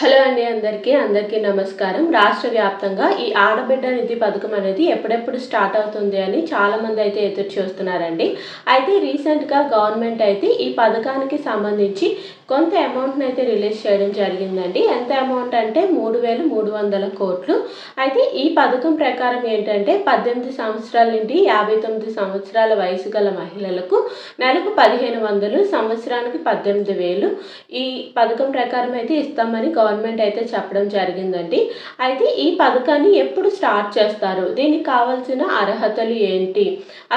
Hello అండి అందరికీ నమస్కారం. రాష్ట్ర వ్యాప్తంగా ఈ ఆడబిడ్డ నిధి పథకం అనేది ఎప్పుడెప్పుడు స్టార్ట్ అవుతుంది అని చాలామంది అయితే ఎదురు చూస్తున్నారండి. అయితే రీసెంట్‌గా గవర్నమెంట్ అయితే ఈ పథకానికి సంబంధించి కొంత అమౌంట్‌ని అయితే రిలీజ్ చేయడం జరిగిందండి. ఎంత అమౌంట్ అంటే 3,300,00,00,000. అయితే ఈ పథకం ప్రకారం ఏంటంటే 18 సంవత్సరాల నుండి 59 సంవత్సరాల వయసు గల మహిళలకు నెలకు 1,500, సంవత్సరానికి 18,000 ఈ పథకం ప్రకారం అయితే ఇస్తామని గవర్నమెంట్ అయితే చెప్పడం జరిగిందండి. అయితే ఈ పథకాన్ని ఎప్పుడు స్టార్ట్ చేస్తారు? దీనికి కావాల్సిన అర్హతలు ఏంటి?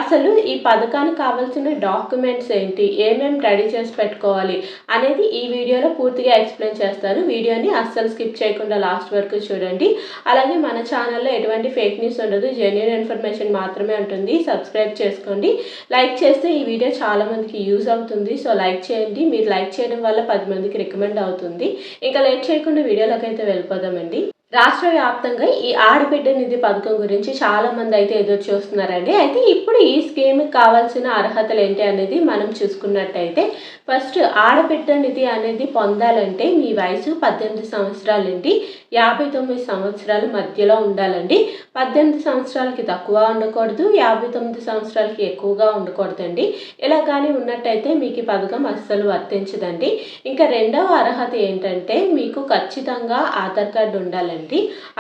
అసలు ఈ పథకానికి కావాల్సిన డాక్యుమెంట్స్ ఏంటి? ఏమేమి రెడీ చేసి పెట్టుకోవాలి అనేది ఈ వీడియోలో పూర్తిగా ఎక్స్ప్లెయిన్ చేస్తాను. వీడియోని అస్సలు స్కిప్ చేయకుండా లాస్ట్ వరకు చూడండి. అలాగే మన ఛానల్లో ఎటువంటి ఫేక్ న్యూస్ ఉండదు, జెన్యూన్ ఇన్ఫర్మేషన్ మాత్రమే ఉంటుంది. సబ్స్క్రైబ్ చేసుకోండి. లైక్ చేస్తే ఈ వీడియో చాలా మందికి యూజ్ అవుతుంది. సో లైక్ చేయండి. మీరు లైక్ చేయడం వల్ల 10 మందికి రికమెండ్ అవుతుంది. ఇంకా లేట్ చేయకుండా వీడియోలోకి అయితే వెళ్ళిపోదామండి. రాష్ట్ర వ్యాప్తంగా ఈ ఆడబిడ్డ నిధి పథకం గురించి చాలా మంది అయితే ఎదురు చూస్తున్నారండి. అయితే ఇప్పుడు ఈ స్కీమ్కి కావాల్సిన అర్హతలు ఏంటి అనేది మనం చూసుకున్నట్టయితే ఫస్ట్ ఆడబిడ్డ నిధి అనేది పొందాలంటే మీ వయసు 18 సంవత్సరాల నుండి 59 సంవత్సరాల మధ్యలో ఉండాలండి. 18 సంవత్సరాలకి తక్కువ ఉండకూడదు, 59 సంవత్సరాలకి ఎక్కువగా ఉండకూడదండి. ఇలా కానీ ఉన్నట్టయితే మీకు ఈ పథకం అస్సలు వర్తించదండి. ఇంకా రెండవ అర్హత ఏంటంటే మీకు ఖచ్చితంగా ఆధార్ కార్డు ఉండాలండి,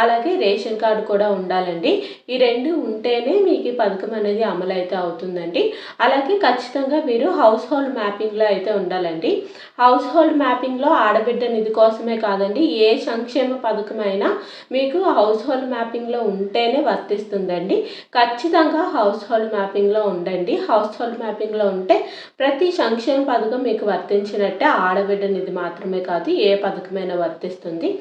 అలాగే రేషన్ కార్డు కూడా ఉండాలండి. ఈ రెండు ఉంటేనే మీకు ఈ పథకం అనేది అమలు అయితే అవుతుందండి. అలాగే ఖచ్చితంగా మీరు హౌస్ హోల్డ్ మ్యాపింగ్లో అయితే ఉండాలండి. హౌస్ హోల్డ్ మ్యాపింగ్లో ఆడబిడ్డ నిధి కోసమే కాదండి, ఏ సంక్షేమ పథకమైనా మీకు హౌస్ హోల్డ్ మ్యాపింగ్లో ఉంటేనే వర్తిస్తుందండి. ఖచ్చితంగా హౌస్ హోల్డ్ మ్యాపింగ్లో ఉండండి. హౌస్ హోల్డ్ మ్యాపింగ్లో ఉంటే ప్రతి సంక్షేమ పథకం మీకు వర్తించినట్టే, ఆడబిడ్డ నిధి మాత్రమే కాదు ఏ పథకమైనా వర్తిస్తుంది.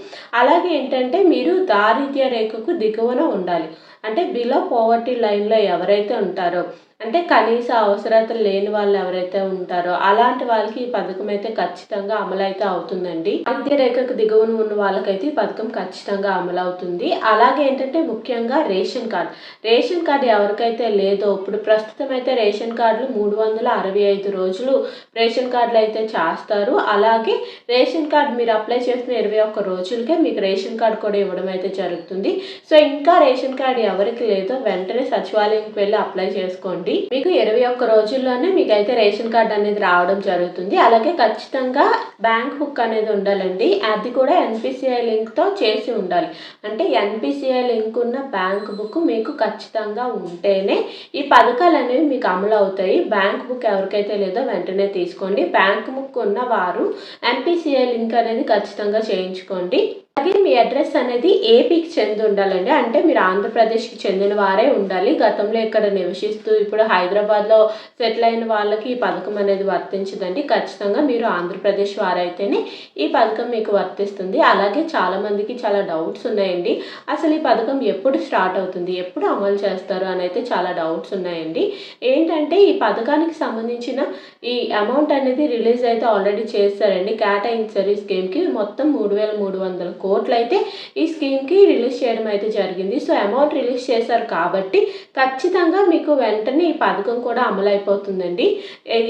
అలాగే ఏంటంటే మీరు దారిద్ర్య రేఖకు దిగువన ఉండాలి. అంటే బిలో పోవర్టీ లైన్లో ఎవరైతే ఉంటారో, అంటే కనీస అవసరతలు లేని వాళ్ళు ఎవరైతే ఉంటారో అలాంటి వాళ్ళకి ఈ పథకం అయితే ఖచ్చితంగా అమలైతే అవుతుందండి. దారిద్ర్య రేఖకు దిగువన ఉన్న వాళ్ళకైతే ఈ పథకం ఖచ్చితంగా అమలు అవుతుంది. అలాగే ఏంటంటే ముఖ్యంగా రేషన్ కార్డు ఎవరికైతే లేదో, ఇప్పుడు ప్రస్తుతం అయితే రేషన్ కార్డులు 365 రోజులు రేషన్ కార్డులు అయితే చేస్తారు. అలాగే రేషన్ కార్డు మీరు అప్లై చేసిన 21 రోజులకే మీకు రేషన్ కార్డు కూడా ఇవ్వడం అయితే జరుగుతుంది. సో ఇంకా రేషన్ కార్డు ఎవరికి లేదో వెంటనే సచివాలయంకి వెళ్ళి అప్లై చేసుకోండి. మీకు 21 రోజుల్లోనే మీకు అయితే రేషన్ కార్డు అనేది రావడం జరుగుతుంది. అలాగే ఖచ్చితంగా బ్యాంక్ బుక్ అనేది ఉండాలండి. అది కూడా NPCI లింక్తో చేసి ఉండాలి. అంటే NPCI లింక్ ఉన్న బ్యాంక్ బుక్ మీకు ఖచ్చితంగా ఉంటేనే ఈ పథకాలు అనేవి మీకు అమలు అవుతాయి. బ్యాంక్ బుక్ ఎవరికైతే లేదో వెంటనే తీసుకోండి. బ్యాంక్ బుక్ ఉన్న వారు NPCI లింక్ అనేది ఖచ్చితంగా చేయించుకోండి. అలాగే మీ అడ్రస్ అనేది ఏపీకి చెంది ఉండాలండి. అంటే మీరు ఆంధ్రప్రదేశ్కి చెందిన వారే ఉండాలి. గతంలో ఇక్కడ నివసిస్తూ ఇప్పుడు హైదరాబాద్లో సెటిల్ అయిన వాళ్ళకి ఈ పథకం అనేది వర్తించదండి. ఖచ్చితంగా మీరు ఆంధ్రప్రదేశ్ వారైతేనే ఈ పథకం మీకు వర్తిస్తుంది. అలాగే చాలామందికి చాలా డౌట్స్ ఉన్నాయండి. అసలు ఈ పథకం ఎప్పుడు స్టార్ట్ అవుతుంది, ఎప్పుడు అమలు చేస్తారు అని అయితే చాలా డౌట్స్ ఉన్నాయండి. ఏంటంటే ఈ పథకానికి సంబంధించిన ఈ అమౌంట్ అనేది రిలీజ్ అయితే ఆల్రెడీ చేస్తారండి. కేటాయించారు ఈ స్కీమ్కి మొత్తం 3,300 కోట్లు అయితే ఈ స్కీమ్కి రిలీజ్ చేయడం అయితే జరిగింది. సో అమౌంట్ రిలీజ్ చేశారు కాబట్టి ఖచ్చితంగా మీకు వెంటనే ఈ పథకం కూడా అమలైపోతుందండి.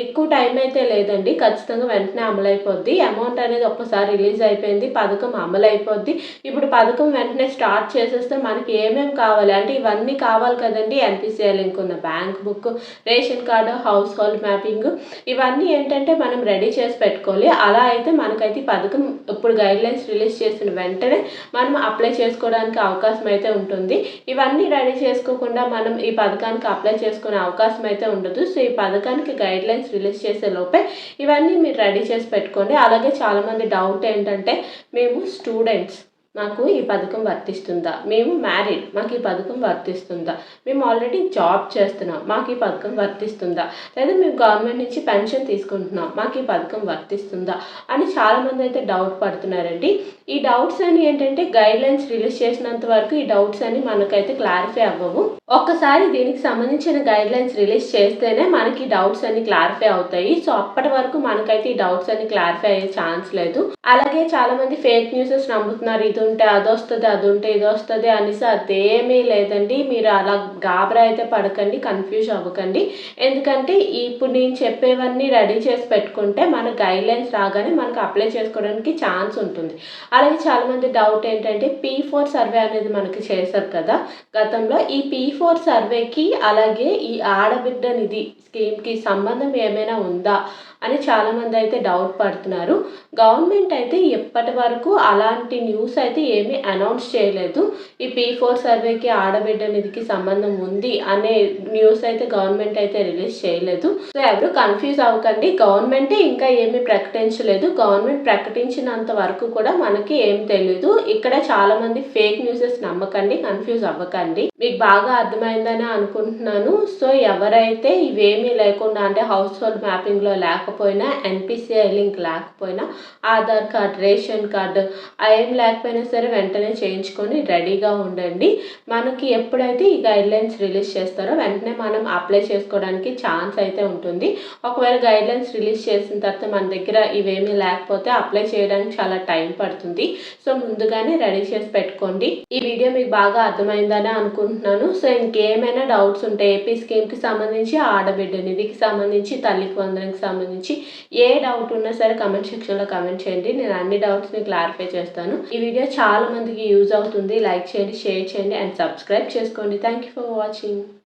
ఎక్కువ టైం అయితే లేదండి, ఖచ్చితంగా వెంటనే అమలైపోద్ది. అమౌంట్ అనేది ఒక్కసారి రిలీజ్ అయిపోయింది, పథకం అమలైపోద్ది. ఇప్పుడు పథకం వెంటనే స్టార్ట్ చేసేస్తే మనకి ఏమేమి కావాలి అంటే ఇవన్నీ కావాలి కదండి. NPCI లింక్ ఉన్న bank book, ration card, house hold mapping, ఇవన్నీ ఏంటంటే మనం రెడీ చేసి పెట్టుకోవాలి. అలా అయితే మనకైతే ఈ పథకం ఇప్పుడు గైడ్లైన్స్ రిలీజ్ చేసిన వెంటనే మనం అప్లై చేసుకోవడానికి అవకాశం అయితే ఉంటుంది. ఇవన్నీ రెడీ చేసుకోకుండా మనం ఈ పథకానికి అప్లై చేసుకునే అవకాశం అయితే ఉండదు. సో ఈ పథకానికి గైడ్లైన్స్ రిలీజ్ చేసే లోపే ఇవన్నీ మీరు రెడీ చేసి పెట్టుకోండి. అలాగే చాలామంది డౌట్ ఏంటంటే మేము స్టూడెంట్స్, మాకు ఈ పథకం వర్తిస్తుందా? మేము మ్యారీడ్, మాకు ఈ పథకం వర్తిస్తుందా? మేము ఆల్రెడీ జాబ్ చేస్తున్నాం, మాకు ఈ పథకం వర్తిస్తుందా? లేదా మేము గవర్నమెంట్ నుంచి పెన్షన్ తీసుకుంటున్నాం, మాకు ఈ పథకం వర్తిస్తుందా అని చాలామంది అయితే డౌట్ పడుతున్నారండి. ఈ డౌట్స్ అని ఏంటంటే గైడ్లైన్స్ రిలీజ్ చేసినంత వరకు ఈ డౌట్స్ అని మనకైతే క్లారిఫై అవ్వవు. ఒక్కసారి దీనికి సంబంధించిన గైడ్లైన్స్ రిలీజ్ చేస్తేనే మనకి డౌట్స్ అన్ని క్లారిఫై అవుతాయి. సో అప్పటి వరకు మనకైతే ఈ డౌట్స్ అన్ని క్లారిఫై అయ్యే ఛాన్స్ లేదు. అలాగే చాలామంది ఫేక్ న్యూసెస్ నమ్ముతున్నారు. ఇది ఇది ఉంటే అదొస్తది, అది ఉంటే ఇదొస్తది అనేసి అదేమీ లేదండి. మీరు అలా గాబరా అయితే పడకండి, కన్‌ఫ్యూజ్ అవ్వకండి. ఎందుకంటే ఇప్పుడు నేను చెప్పేవన్నీ రెడీ చేసి పెట్టుకుంటే మన గైడ్‌లైన్స్ రాగానే మనకు అప్లై చేసుకోవడానికి ఛాన్స్ ఉంటుంది. అలాగే చాలామంది డౌట్ ఏంటంటే P4 సర్వే అనేది మనకి చేశారు కదా గతంలో. ఈ P4 సర్వేకి అలాగే ఈ ఆడబిడ్డ నిధి స్కీమ్‌కి సంబంధం ఏమైనా ఉందా అని చాలామంది అయితే డౌట్ పడుతున్నారు. గవర్నమెంట్ అయితే ఇప్పటి వరకు అలాంటి న్యూస్ అయితే ఏమీ అనౌన్స్ చేయలేదు. ఈ P4 సర్వేకి ఆడబిడ్డ నిధికి సంబంధం ఉంది అనే న్యూస్ అయితే గవర్నమెంట్ అయితే రిలీజ్ చేయలేదు. సో ఎవరు కన్‌ఫ్యూజ్ అవ్వకండి. గవర్నమెంటే ఇంకా ఏమీ ప్రకటించలేదు. గవర్నమెంట్ ప్రకటించినంత వరకు కూడా మనకి ఏం తెలీదు. ఇక్కడ చాలామంది ఫేక్ న్యూసెస్ నమ్మకండి, కన్‌ఫ్యూజ్ అవ్వకండి. మీకు బాగా అర్థమైందని అనుకుంటున్నాను. సో ఎవరైతే ఇవేమీ లేకుండా అంటే హౌస్ హోల్డ్ మ్యాపింగ్‌లో లేకపోయినా, ఎన్‌పీసీఐ లింక్ లేకపోయినా, ఆధార్ కార్డ్, రేషన్ కార్డు ఏం లేకపోయినా సరే వెంటనే చేయించుకొని రెడీగా ఉండండి. మనకి ఎప్పుడైతే ఈ గైడ్‌లైన్స్ రిలీజ్ చేస్తారో వెంటనే మనం అప్లై చేసుకోవడానికి ఛాన్స్ అయితే ఉంటుంది. ఒకవేళ గైడ్‌లైన్స్ రిలీజ్ చేసిన తర్వాత మన దగ్గర ఇవేమీ లేకపోతే అప్లై చేయడానికి చాలా టైం పడుతుంది. సో ముందుగానే రెడీ చేసి పెట్టుకోండి. ఈ వీడియో మీకు బాగా అర్థమైందని అనుకుంటున్నాను. సో ఇంకేమైనా డౌట్స్ ఉంటే ఏపీ స్కీమ్‌కి సంబంధించి, ఆడబిడ్డ నిధికి సంబంధించి, తల్లికి వందనంకి సంబంధించి ఏ డౌట్ ఉన్నా సరే కామెంట్ సెక్షన్‌లో కామెంట్ చేయండి. నేను అన్ని డౌట్స్‌ని క్లారిఫై చేస్తాను. ఈ వీడియో చాలా మందికి యూజ్ అవుతుంది. లైక్ చేయండి, షేర్ చేయండి అండ్ సబ్స్క్రైబ్ చేసుకోండి. Thank you for watching.